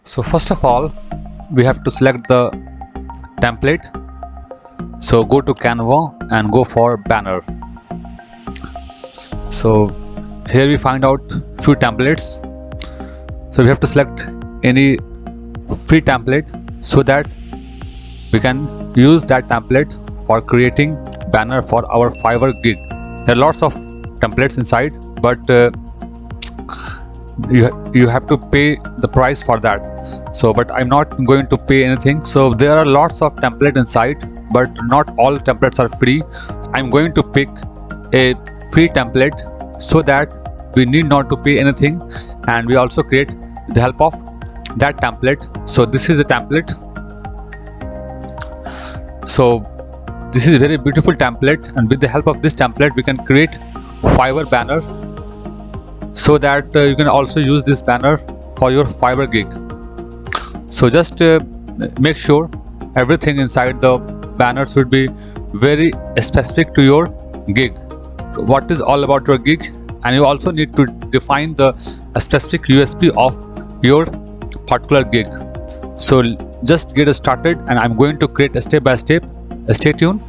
So first of all, we have to select the template. So go to Canva and go for banner. So here we find out few templates. So we have to select any free template so that we can use that template for creating banner for our Fiverr gig. There are lots of templates inside, but you have to pay the price for that. So but I'm not going to pay anything. So there are lots of templates inside, but not all templates are free. I'm going to pick a free template so that we need not to pay anything, and we also create with the help of that template. So this is the template. So this is a very beautiful template, and with the help of this template we can create Fiverr banner so that you can also use this banner for your Fiverr gig. So just make sure everything inside the banner should be very specific to your gig, what is all about your gig, and you also need to define the specific USP of your particular gig. So just get started, and I'm going to create a step by step. Stay tuned.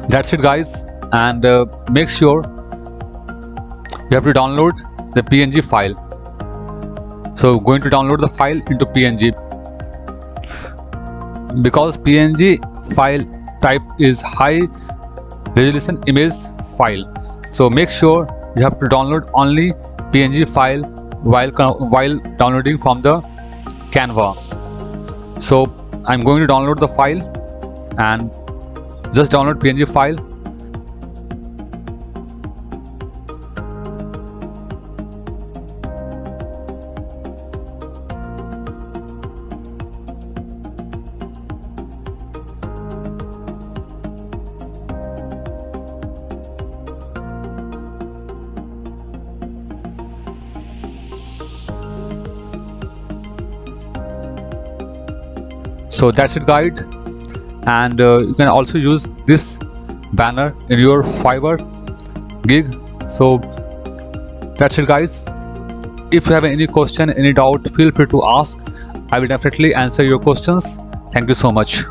That's it guys, and make sure you have to download the PNG file. So going to download the file into PNG, because PNG file type is high resolution image file. So make sure you have to download only PNG file while downloading from the Canva. So I'm going to download the file and just download PNG file. So that's it guys, and you can also use this banner in your Fiverr gig. So that's it guys. If you have any question, any doubt, feel free to ask. I will definitely answer your questions. Thank you so much.